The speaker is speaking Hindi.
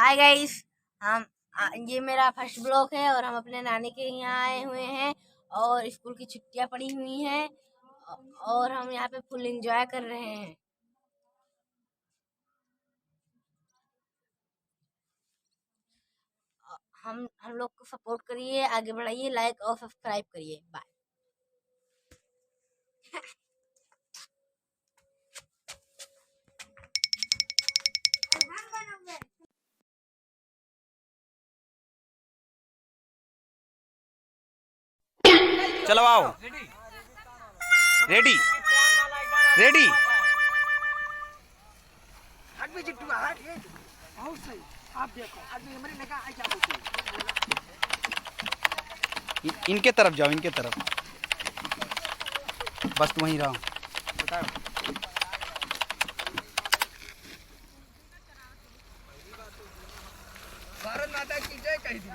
Hi guys. हम ये मेरा फर्स्ट ब्लॉग है और हम अपने नानी के यहाँ आए हुए हैं और स्कूल की छुट्टियां पड़ी हुई हैं और हम यहाँ पे फुल एंजॉय कर रहे हैं। हम लोग को सपोर्ट करिए, आगे बढ़ाइए, लाइक और सब्सक्राइब करिए। बाय। चलो आओ। Ready ready. इनके तरफ जाओ, इनके तरफ। बस तुम वहीं रहो। भारत माता की जय कही थी।